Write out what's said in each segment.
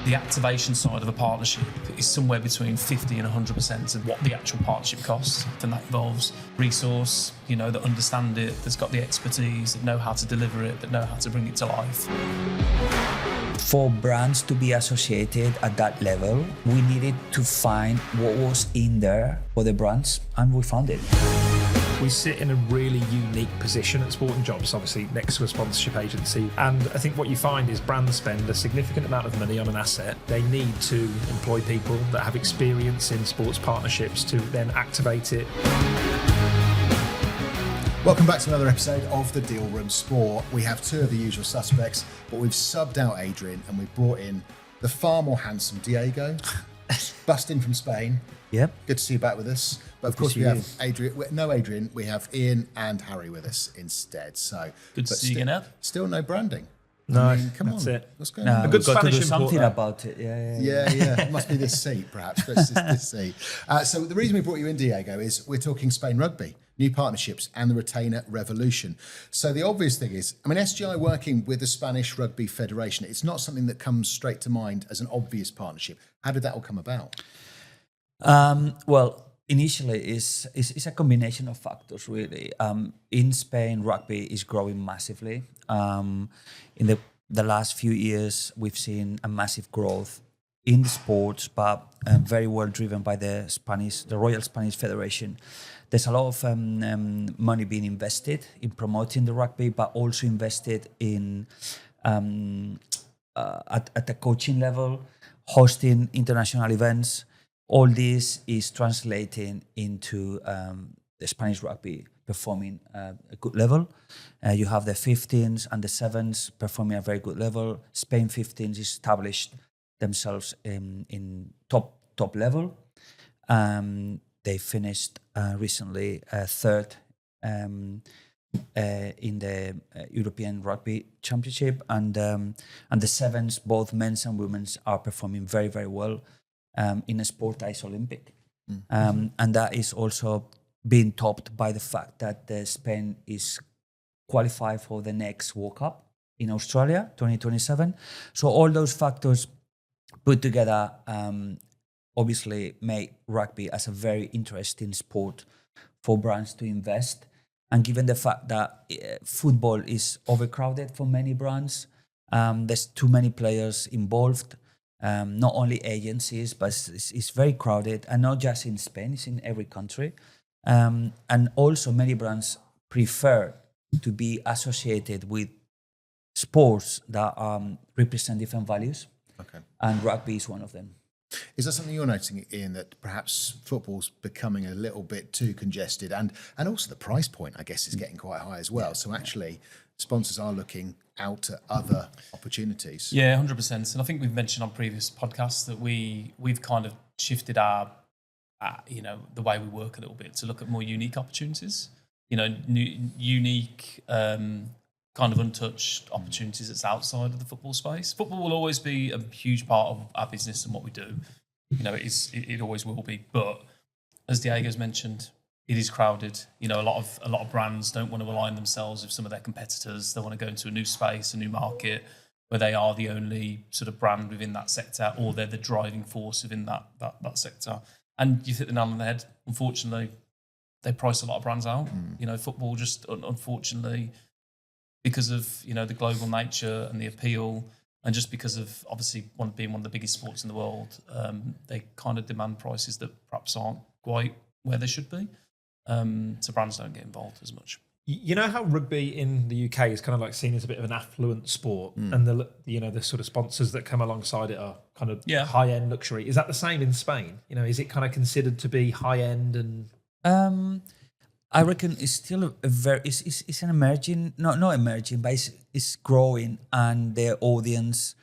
The activation side of a partnership is somewhere between 50 and 100% of what the actual partnership costs. And that involves resource, that understand it, that's got the expertise, that know how to deliver it, that know how to bring it to life. For brands to be associated at that level, we needed to find what was in there for the brands, and we found it. We sit in a really unique position at Sporting Jobs, obviously next to a sponsorship agency. And I think what you find is brands spend a significant amount of money on an asset. They need to employ people that have experience in sports partnerships to then activate it. Welcome back to another episode of The Deal Room Sport. We have two of the usual suspects, but we've subbed out Adrian and we've brought in the far more handsome Diego, bust in from Spain. Yep. Good to see you back with us. But of course we have Adrian, we have Ian and Harry with us instead. So Good to see you again, Ed. Still no branding. No, come that's on. it. What's going on? A good got Spanish to do something importer. about it. Yeah. It must be this seat, perhaps. This seat. So the reason we brought you in, Diego, is we're talking Spain rugby, new partnerships, and the retainer revolution. So the obvious thing is, SGI working with the Spanish Rugby Federation, it's not something that comes straight to mind as an obvious partnership. How did that all come about? Well, initially, it's a combination of factors, really. In Spain, rugby is growing massively. In the last few years, we've seen a massive growth in the sports, but very well driven by the Royal Spanish Federation. There's a lot of money being invested in promoting the rugby, but also invested in at the coaching level, hosting international events. All this is translating into the Spanish rugby performing a good level. You have the 15s and the 7s performing at a very good level. Spain 15s established themselves in top level. They finished recently third in the European Rugby Championship, and the 7s, both men's and women's, are performing very, very well in a sport that is Olympic. And that is also being topped by the fact that Spain is qualified for the next World Cup in Australia, 2027. So all those factors put together obviously make rugby as a very interesting sport for brands to invest. And given the fact that football is overcrowded for many brands, there's too many players involved, not only agencies, but it's very crowded, and not just in Spain, it's in every country. And also many brands prefer to be associated with sports that represent different values. Okay. And rugby is one of them. Is that something you're noticing, Ian, that perhaps football's becoming a little bit too congested, and also the price point, I guess, is getting quite high as well? Yeah. So actually, sponsors are looking out at other opportunities. Yeah, 100%. And I think we've mentioned on previous podcasts that we've kind of shifted our the way we work a little bit to look at more unique opportunities. Unique. Kind of untouched opportunities that's outside of the football space. Football will always be a huge part of our business and what we do. It always will be. But as Diego's mentioned, it is crowded. A lot of brands don't want to align themselves with some of their competitors. They want to go into a new space, a new market, where they are the only sort of brand within that sector, or they're the driving force within that sector. And you hit the nail on the head. Unfortunately, they price a lot of brands out. Football just unfortunately, because of the global nature and the appeal, and just because of obviously being one of the biggest sports in the world, they kind of demand prices that perhaps aren't quite where they should be. So brands don't get involved as much. You know how rugby in the UK is kind of like seen as a bit of an affluent sport, and the sort of sponsors that come alongside it are kind of high end luxury. Is that the same in Spain? Is it kind of considered to be high end and? I reckon it's still it's an emerging, not emerging, but it's growing, and their audience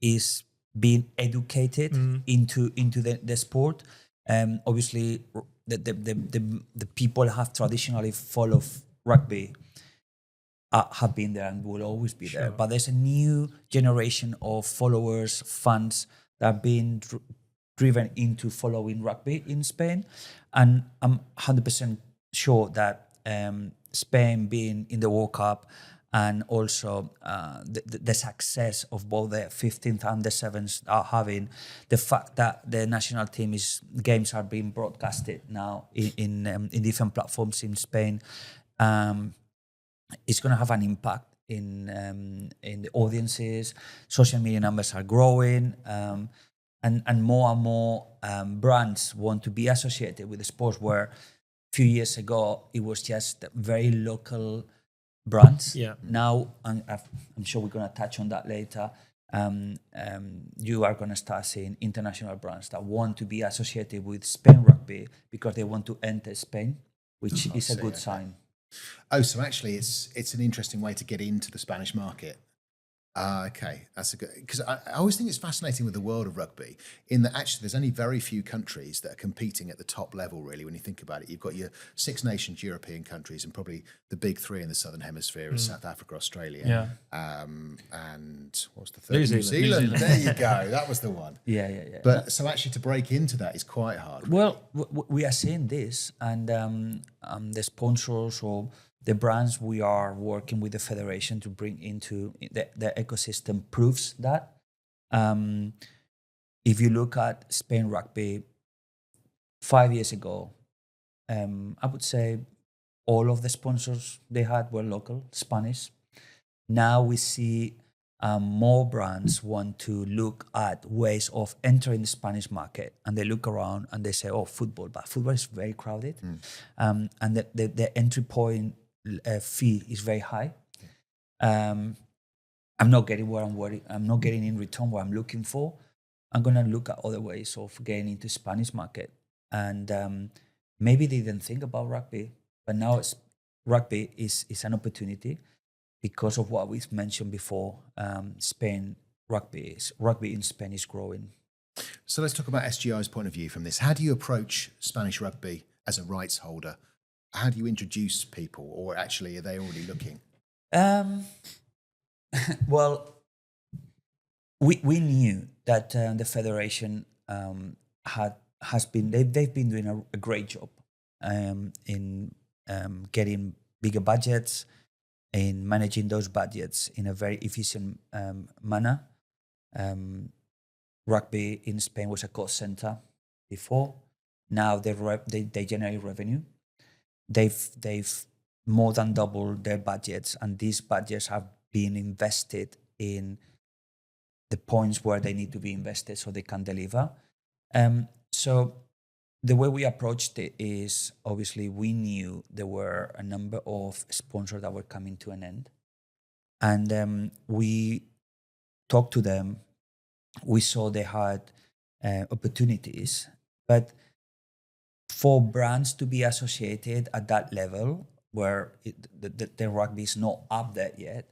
is being educated into the sport. Obviously, the people have traditionally followed rugby have been there and will always be there. But there's a new generation of followers, fans that are being driven into following rugby in Spain. And I'm 100% sure that Spain being in the World Cup and also the success of both the 15th and the 7th are having, the fact that the national team games are being broadcasted now in different platforms in Spain, it's going to have an impact in the audiences. Social media numbers are growing, and more brands want to be associated with the sports, where a few years ago it was just very local brands. Yeah. Now, I'm sure we're going to touch on that later. You are going to start seeing international brands that want to be associated with Spain rugby because they want to enter Spain, which is a good sign. Oh, so actually, it's an interesting way to get into the Spanish market. Okay, that's a good, because I always think it's fascinating with the world of rugby in that actually there's only very few countries that are competing at the top level, really, when you think about it. You've got your 6 nations European countries, and probably the big 3 in the Southern Hemisphere is South Africa, Australia, and what's the third? New Zealand. There you go. That was the one. Yeah. But so actually to break into that is quite hard. Really. Well, we are seeing this, and the sponsors or the brands we are working with the federation to bring into the ecosystem proves that. If you look at Spain rugby 5 years ago, I would say all of the sponsors they had were local, Spanish. Now we see more brands want to look at ways of entering the Spanish market, and they look around and they say, oh, football, but football is very crowded. And the entry point fee is very high. I'm not getting I'm not getting in return what I'm looking for. I'm going to look at other ways of getting into Spanish market. And maybe they didn't think about rugby, but now rugby is an opportunity because of what we've mentioned before. Rugby in Spain is growing. So let's talk about SGI's point of view from this. How do you approach Spanish rugby as a rights holder? How do you introduce people, or actually are they already looking? Well, we knew that the federation they've been doing a great job in getting bigger budgets, in managing those budgets in a very efficient manner. Rugby in Spain was a cost center before. Now they generate revenue. They've more than doubled their budgets, and these budgets have been invested in the points where they need to be invested so they can deliver. So the way we approached it is, obviously we knew there were a number of sponsors that were coming to an end, and we talked to them. We saw they had opportunities, but for brands to be associated at that level where the rugby is not up there yet,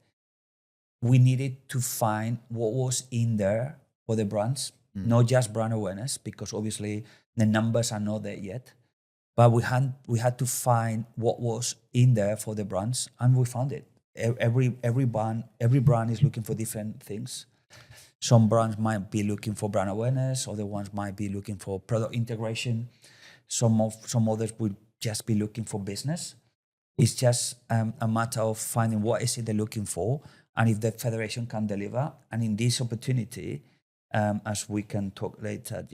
we needed to find what was in there for the brands, not just brand awareness, because obviously the numbers are not there yet, but we had to find what was in there for the brands, and we found it. Every brand is looking for different things. Some brands might be looking for brand awareness, other ones might be looking for product integration. Some others will just be looking for business. It's just a matter of finding what is it they're looking for, and if the federation can deliver. And in this opportunity, as we can talk later,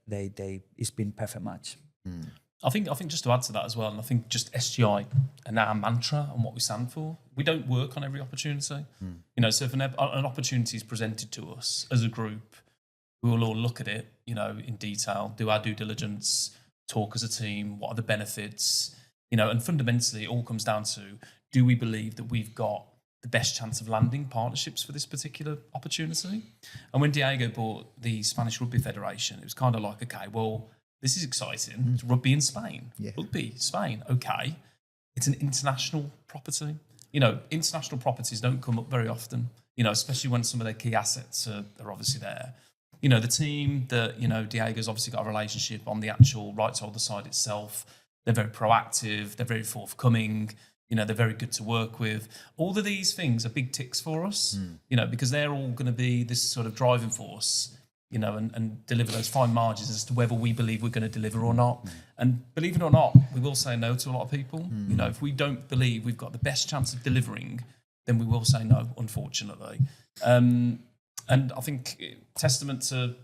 it's been perfect match. I think just to add to that as well, and I think just SGI and our mantra and what we stand for, we don't work on every opportunity. So if an opportunity is presented to us as a group, we will all look at it, in detail, do our due diligence, talk as a team, what are the benefits, and fundamentally it all comes down to, do we believe that we've got the best chance of landing partnerships for this particular opportunity? And when Diego bought the Spanish Rugby Federation, it was kind of like, okay, well, this is exciting. It's rugby in Spain. Yeah. Rugby, Spain, okay. It's an international property. International properties don't come up very often, especially when some of their key assets are obviously there. The team that, Diego's obviously got a relationship on the actual rights holder side itself. They're very proactive. They're very forthcoming. They're very good to work with. All of these things are big ticks for us, because they're all going to be this sort of driving force, and deliver those fine margins as to whether we believe we're going to deliver or not. And believe it or not, we will say no to a lot of people. If we don't believe we've got the best chance of delivering, then we will say no, unfortunately. And I think testament to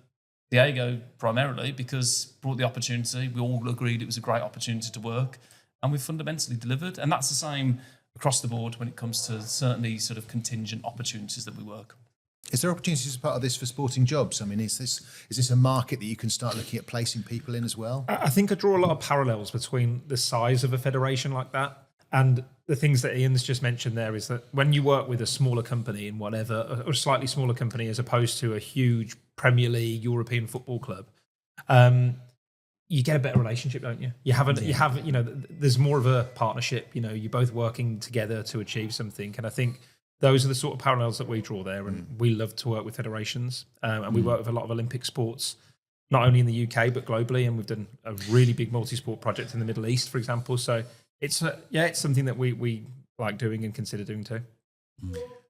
Diego primarily, because brought the opportunity. We all agreed it was a great opportunity to work, and we fundamentally delivered. And that's the same across the board when it comes to certainly sort of contingent opportunities that we work. Is there opportunities as part of this for sporting jobs? I mean, is this a market that you can start looking at placing people in as well? I think I draw a lot of parallels between the size of a federation like that and the things that Ian's just mentioned there is that when you work with a smaller company in whatever, or a slightly smaller company as opposed to a huge Premier League European football club, you get a better relationship, don't you? You have, there's more of a partnership. You know, you're both working together to achieve something, and I think those are the sort of parallels that we draw there. And we love to work with federations, and we work with a lot of Olympic sports, not only in the UK but globally. And we've done a really big multi-sport project in the Middle East, for example. So it's something that we like doing and consider doing too.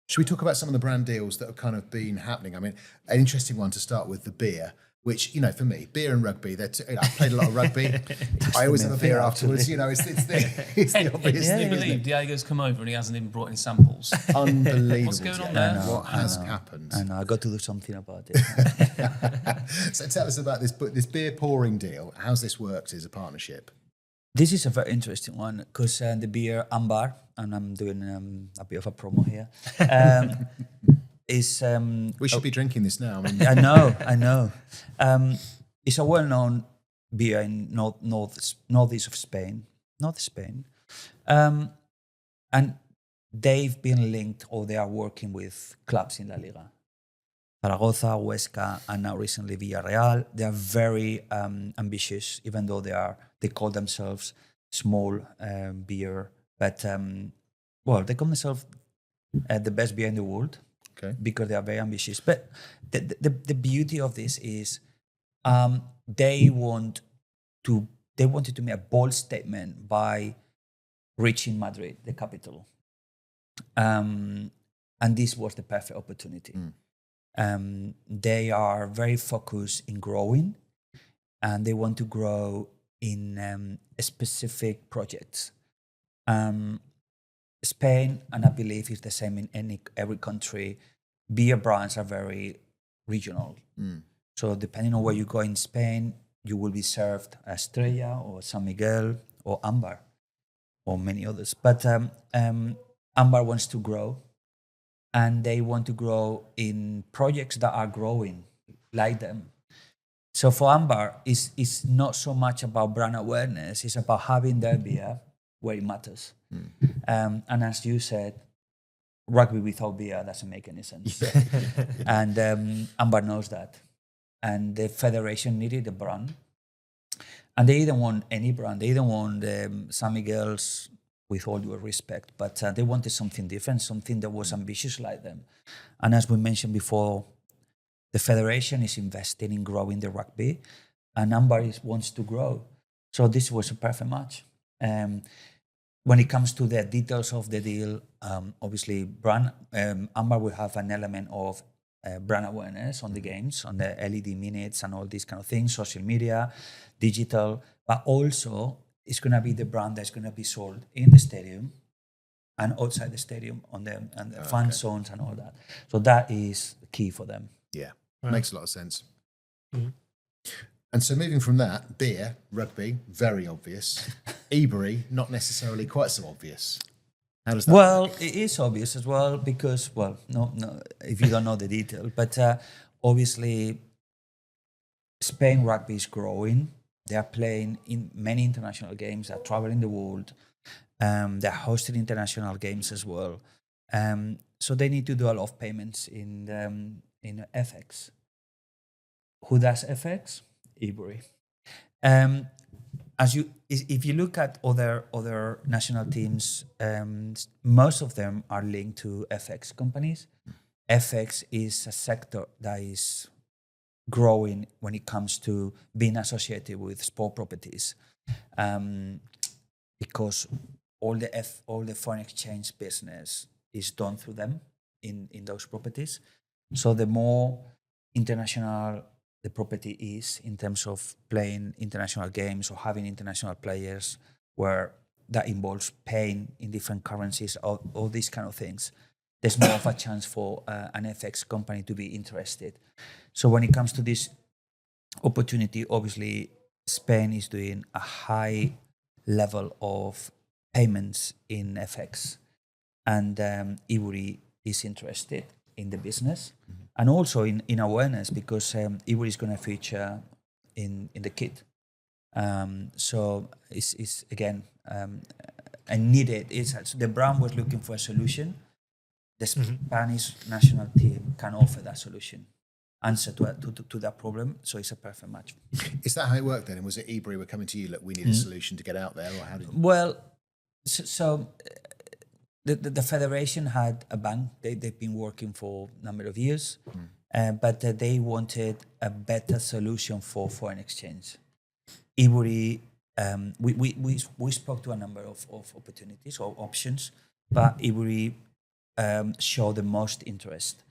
Should we talk about some of the brand deals that have kind of been happening? I mean, an interesting one to start with, the beer, which, you know, for me, beer and rugby, I've played a lot of rugby. I always have a beer afterwards. You know, it's the obvious Can thing. you believe Diego's come over and he hasn't even brought any samples? Unbelievable. What's going on there? What has happened? I know, I got to do something about it. So tell us about this beer pouring deal. How's this worked as a partnership? This is a very interesting one because the beer Ambar, and I'm doing a bit of a promo here, is... we should be drinking this now. I mean, I know. It's a well-known beer in northeast of Spain, and they've been linked, or they are working with clubs in La Liga. Zaragoza, Huesca, and now recently Villarreal. They are very ambitious, even though they call themselves small beer, but they call themselves the best beer in the world. Okay. Because they are very ambitious. But the beauty of this is they wanted to make a bold statement by reaching Madrid, the capital. And this was the perfect opportunity. They are very focused in growing, and they want to grow in specific projects. Spain, and I believe it's the same in every country, beer brands are very regional. So depending on where you go in Spain, you will be served Estrella or San Miguel or Ambar or many others. But Ambar wants to grow, and they want to grow in projects that are growing like them. So for Ambar, it's not so much about brand awareness, it's about having their beer where it matters. And as you said, rugby without beer doesn't make any sense. And Ambar knows that. And the federation needed a brand. And they didn't want any brand. They didn't want San Miguel's, with all due respect, but they wanted something different, something that was ambitious like them. And as we mentioned before, the federation is investing in growing the rugby, and Ambar wants to grow. So this was a perfect match. When it comes to the details of the deal, obviously, Ambar will have an element of brand awareness on the games, on the LED minutes and all these kind of things, social media, digital, but also it's going to be the brand that's going to be sold in the stadium and outside the stadium on the fan zones and all that. So that is key for them. Yeah, makes a lot of sense. And so moving from that, beer, rugby, very obvious. Ebury, not necessarily quite so obvious. How does that work? It is obvious as well because, no, if you don't know the detail, but obviously Spain rugby is growing. They are playing in many international games. They are traveling the world. They're hosting international games as well. So they need to do a lot of payments in FX. Who does FX? Ebury. If you look at other national teams, most of them are linked to FX companies. FX is a sector that is growing when it comes to being associated with sport properties, because all the foreign exchange business is done through them in those properties. So the more international the property is in terms of playing international games or having international players, where that involves paying in different currencies, all these kind of things, there's more of a chance for an FX company to be interested. So when it comes to this opportunity, obviously Spain is doing a high level of payments in FX, and Ivory is interested in the business, and also in awareness, because Ivory is going to feature in the kit. So it's again and needed. The brand was looking for a solution. The Spanish national team can offer that solution, answer to that problem. So it's a perfect match. Is that how it worked then? And was it Ebury were coming to you, look, we need a solution to get out there, or how did you? Well, so the federation had a bank. They've been working for a number of years, but they wanted a better solution for foreign exchange. Ivory, we spoke to a number of opportunities or options, but Ivory showed the most interest.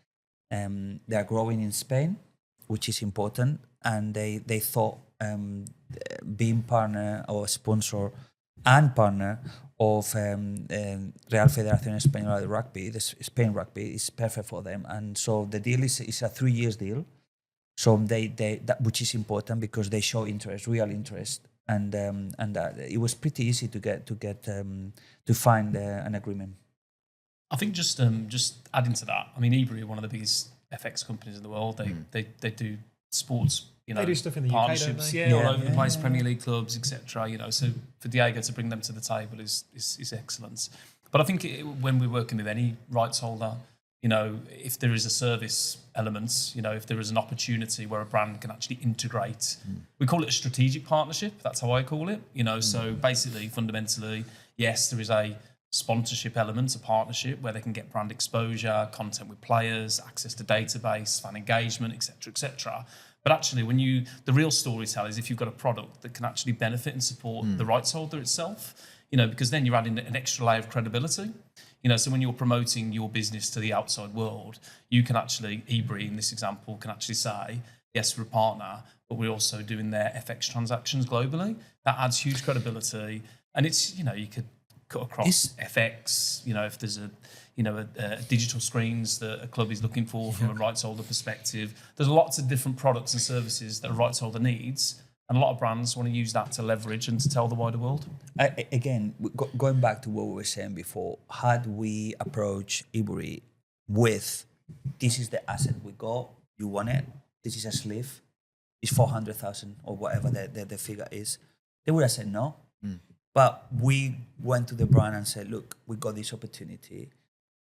They are growing in Spain, which is important, and they thought being partner or sponsor and partner of Real Federación Española de Rugby, the Spain Rugby, is perfect for them. And so the deal is a 3 years deal. So that, which is important because they show interest, real interest, and it was pretty easy to find an agreement. I think just adding to that, I mean, Ebury are one of the biggest FX companies in the world. They do sports, they do stuff in the UK, partnerships, don't they? all over the place, Premier League clubs, etc. So for Diego to bring them to the table is excellent. But I think when we're working with any rights holder, if there is a service element, if there is an opportunity where a brand can actually integrate, we call it a strategic partnership. That's how I call it. So basically, fundamentally, yes, there is a sponsorship element, a partnership where they can get brand exposure, content with players, access to database, fan engagement, etc., etc. But actually, the real storyteller is if you've got a product that can actually benefit and support the rights holder itself, because then you're adding an extra layer of credibility. So when you're promoting your business to the outside world, you can actually, Ebury in this example, can actually say, yes, we're a partner, but we're also doing their FX transactions globally. That adds huge credibility. And it's, you could cut across FX, if there's a digital screens that a club is looking for from a rights holder perspective. There's lots of different products and services that a rights holder needs. And a lot of brands want to use that to leverage and to tell the wider world. Again, going back to what we were saying before, had we approached Ivory with, this is the asset we got, you want it, this is a sleeve, it's 400,000 or whatever the figure is, they would have said no. But we went to the brand and said, look, we got this opportunity.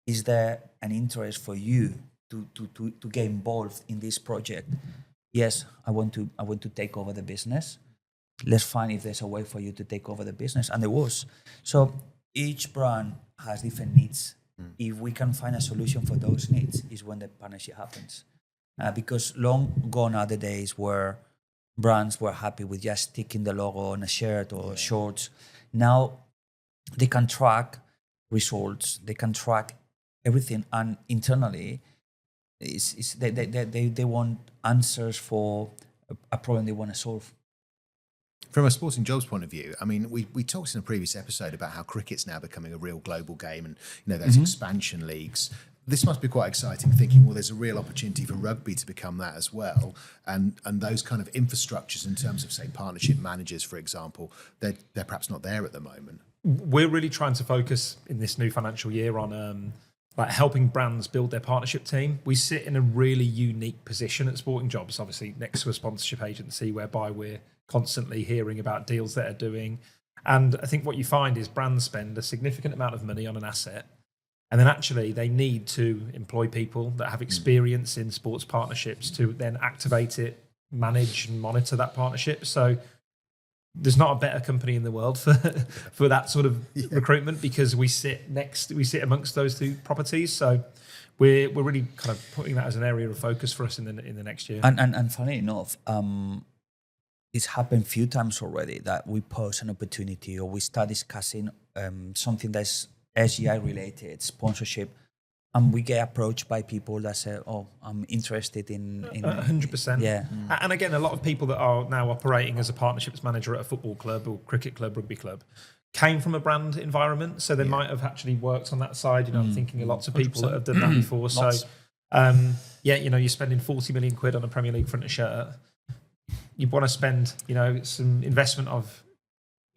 Is there an interest for you to get involved in this project? Yes, I want to take over the business. Let's find if there's a way for you to take over the business. And there was. So each brand has different needs. If we can find a solution for those needs is when the partnership happens. Because long gone are the days where brands were happy with just sticking the logo on a shirt or shorts. Now they can track results. They can track everything. And internally, they want answers for a problem they want to solve. From a sporting jobs point of view, I mean, we talked in a previous episode about how cricket's now becoming a real global game, and those expansion leagues. This must be quite exciting, thinking, well, there's a real opportunity for rugby to become that as well, and those kind of infrastructures in terms of, say, partnership managers, for example, they're perhaps not there at the moment. We're really trying to focus in this new financial year on helping brands build their partnership team. We sit in a really unique position at Sporting Jobs, obviously next to a sponsorship agency, whereby we're constantly hearing about deals that are doing. And I think what you find is brands spend a significant amount of money on an asset, and then actually they need to employ people that have experience in sports partnerships to then activate it, manage and monitor that partnership. So there's not a better company in the world for that sort of recruitment, because we sit amongst those two properties. So we're really kind of putting that as an area of focus for us in the next year. And funny enough, it's happened a few times already that we post an opportunity or we start discussing something that's SGI related, sponsorship, and we get approached by people that say, "Oh, I'm interested in 100%." Yeah, and again, a lot of people that are now operating as a partnerships manager at a football club or cricket club, rugby club, came from a brand environment, so they might have actually worked on that side. You know, I'm thinking of lots of people that have done that before. So, you know, you're spending 40 million quid on a Premier League front shirt. You want to spend, you know, some investment of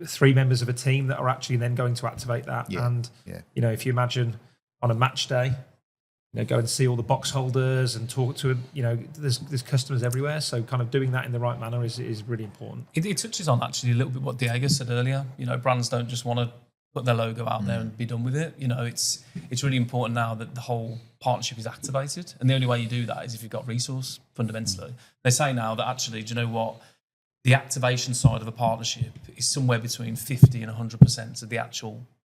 3 members of a team that are actually then going to activate that. And, you know, if you imagine on a match day, you know, go and see all the box holders and talk to, you know, there's customers everywhere. So kind of doing that in the right manner is really important. It touches on actually a little bit what Diego said earlier. You know, brands don't just want to put their logo out there and be done with it. You know, it's really important now that the whole partnership is activated. And the only way you do that is if you've got resource, fundamentally. They say now that actually, do you know what? The activation side of a partnership is somewhere between 50 and 100% of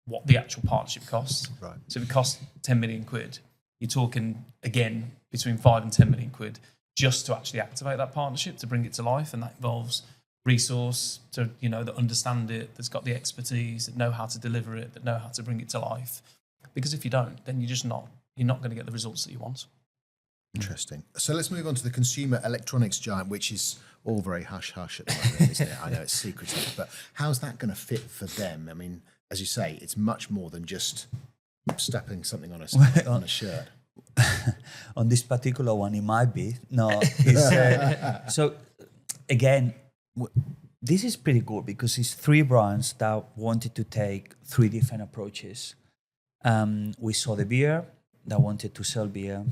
what the actual partnership costs. Right. So if it costs 10 million quid, you're talking, again, between 5 and 10 million quid just to actually activate that partnership, to bring it to life. And that involves resource to, you know, that understand it, that's got the expertise, that know how to deliver it, that know how to bring it to life. Because if you don't, then you're not going to get the results that you want. Interesting. So let's move on to the consumer electronics giant, which is all very hush-hush at the moment, isn't it? I know it's secretive, but how's that going to fit for them? I mean, as you say, it's much more than just stepping something on a shirt. On this particular one, it might be. No. It's, so, again, this is pretty good because it's 3 brands that wanted to take 3 different approaches. We saw the beer that wanted to sell beer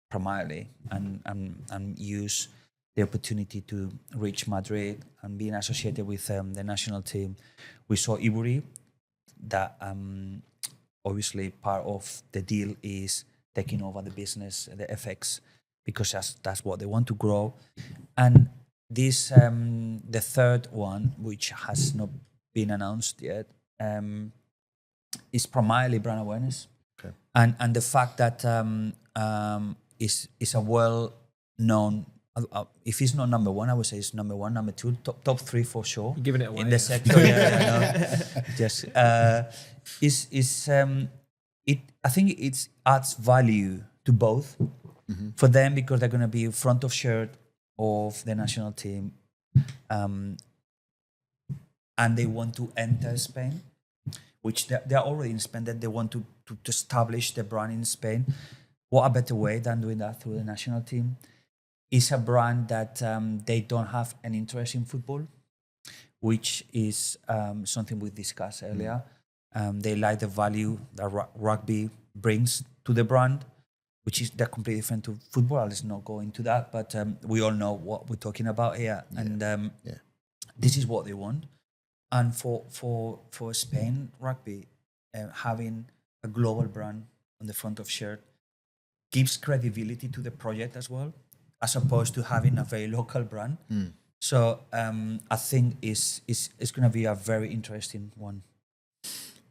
primarily and use the opportunity to reach Madrid and being associated with the national team. We saw Ivory that obviously part of the deal is taking over the business, the FX, because that's what they want to grow. And this, the third one, which has not been announced yet, is primarily brand awareness. Okay. And the fact that is a well-known, if it's not number 1, I would say it's number 1, number 2, top 3 for sure. You're giving it away in the sector. Just I think it adds value to both for them because they're going to be front of shirt of the national team, and they want to enter Spain, which they're already in Spain. That they want to establish the brand in Spain. What a better way than doing that through the national team? It's a brand that they don't have an interest in football, which is something we discussed earlier. They like the value that rugby brings to the brand, which is they're completely different to football. Let's not go into that, but we all know what we're talking about here. And this is what they want. And for Spain rugby, having a global brand on the front of shirt gives credibility to the project as well, as opposed to having a very local brand. So I think it's going to be a very interesting one.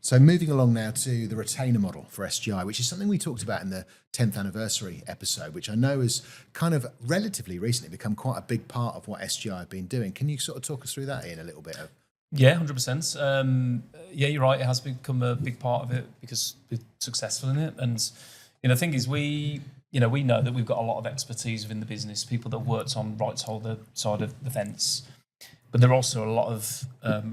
So moving along now to the retainer model for SGI, which is something we talked about in the 10th anniversary episode, which I know has kind of relatively recently become quite a big part of what SGI have been doing. Can you sort of talk us through that, Ian, a little bit? Yeah, 100%. Yeah, you're right. It has become a big part of it because we're successful in it. And, you know, the thing is we know that we've got a lot of expertise within the business, people that worked on rights holder side of the fence. But there are also a lot of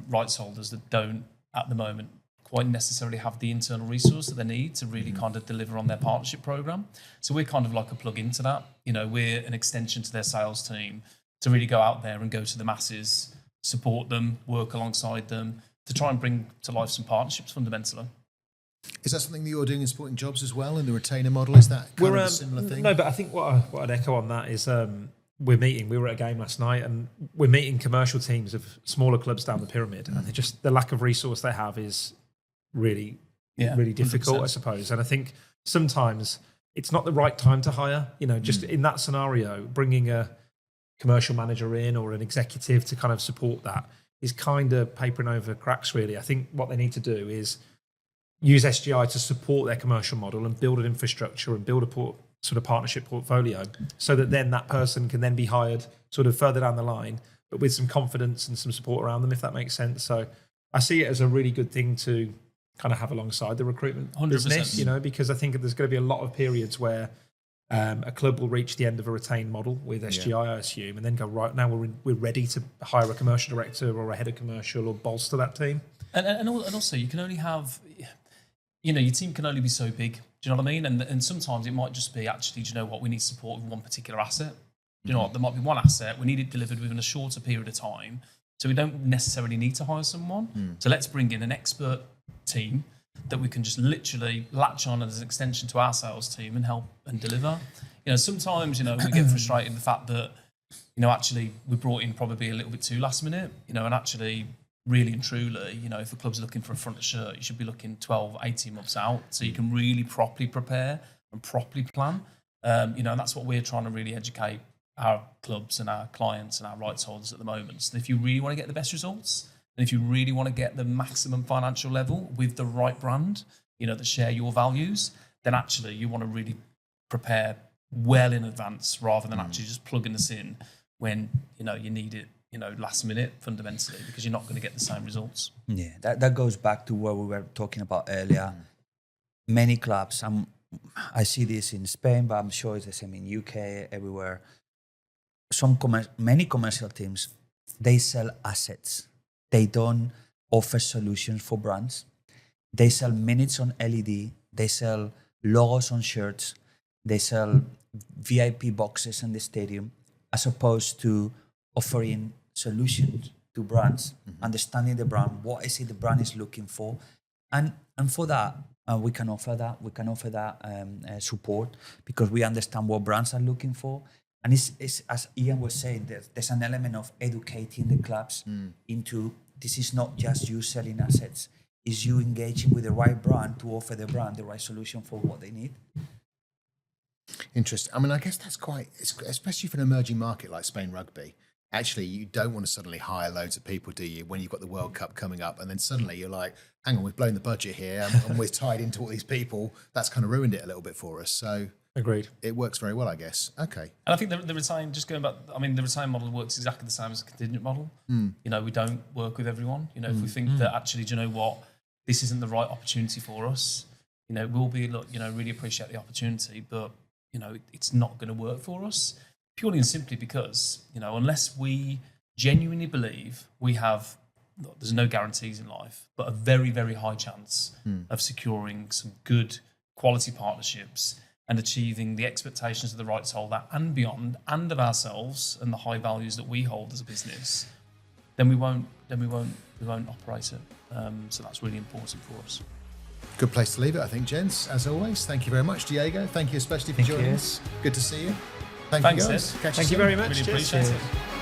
rights holders that don't, at the moment, quite necessarily have the internal resource that they need to really kind of deliver on their partnership program. So we're kind of like a plug into that. You know, we're an extension to their sales team to really go out there and go to the masses, support them, work alongside them to try and bring to life some partnerships fundamentally. Is that something that you're doing in Sporting Jobs as well, in the retainer model? Is that kind of a similar thing? No, but I think what I'd echo on that is we were at a game last night and we're meeting commercial teams of smaller clubs down the pyramid, and the lack of resource they have is really difficult, 100%. I suppose. And I think sometimes it's not the right time to hire. You know, just in that scenario, bringing a commercial manager in or an executive to kind of support that is kind of papering over cracks, really. I think what they need to do is use SGI to support their commercial model and build an infrastructure and build a sort of partnership portfolio so that then that person can then be hired sort of further down the line, but with some confidence and some support around them, if that makes sense. So I see it as a really good thing to kind of have alongside the recruitment 100%. business, you know, because I think there's going to be a lot of periods where a club will reach the end of a retained model with SGI, I assume, and then go, right, now we're ready to hire a commercial director or a head of commercial or bolster that team. And also, you can only have, your team can only be so big. Do you know what I mean? And sometimes it might just be actually, do you know what, we need support with one particular asset. Do you know what, there might be one asset, we need it delivered within a shorter period of time. So we don't necessarily need to hire someone. So let's bring in an expert team that we can just literally latch on as an extension to our sales team and help and deliver. Sometimes, we get frustrated with the fact that, actually we brought in probably a little bit too last minute, and actually really and truly, if the club's looking for a front shirt, you should be looking 12, 18 months out so you can really properly prepare and properly plan. And that's what we're trying to really educate our clubs and our clients and our rights holders at the moment. So if you really want to get the best results, and if you really want to get the maximum financial level with the right brand, that share your values, then actually you want to really prepare well in advance rather than actually just plugging this in when, you need it, last minute fundamentally, because you're not going to get the same results. Yeah, that goes back to what we were talking about earlier. Many clubs, I see this in Spain, but I'm sure it's the same in UK, everywhere. Many commercial teams, they sell assets. They don't offer solutions for brands. They sell minutes on LED. They sell logos on shirts. They sell VIP boxes in the stadium, as opposed to offering solutions to brands, understanding the brand, what is it the brand is looking for. And for that, we can offer that. We can offer that support because we understand what brands are looking for. And it's as Ian was saying, there's an element of educating the clubs into this is not just you selling assets, it's you engaging with the right brand to offer the brand the right solution for what they need. Interesting. I mean, I guess that's quite, especially for an emerging market like Spain Rugby. Actually, you don't want to suddenly hire loads of people, do you, when you've got the World Cup coming up, and then suddenly you're like, hang on, we've blown the budget here, and we're tied into all these people. That's kind of ruined it a little bit for us. So agreed. It works very well, I guess. Okay. And I think the retain, just going back, the retain model works exactly the same as a contingent model. We don't work with everyone. If we think that actually, do you know what, this isn't the right opportunity for us, we'll be, really appreciate the opportunity, but, it's not going to work for us. Purely and simply because, unless we genuinely believe we have, there's no guarantees in life, but a very, very high chance of securing some good quality partnerships and achieving the expectations of the rights holder and beyond, and of ourselves and the high values that we hold as a business, then we won't operate it. So that's really important for us. Good place to leave it, I think, gents. As always, thank you very much, Diego. Thank you especially for joining us. Good to see you. Thank you, guys. Thank you very much. Really appreciate it.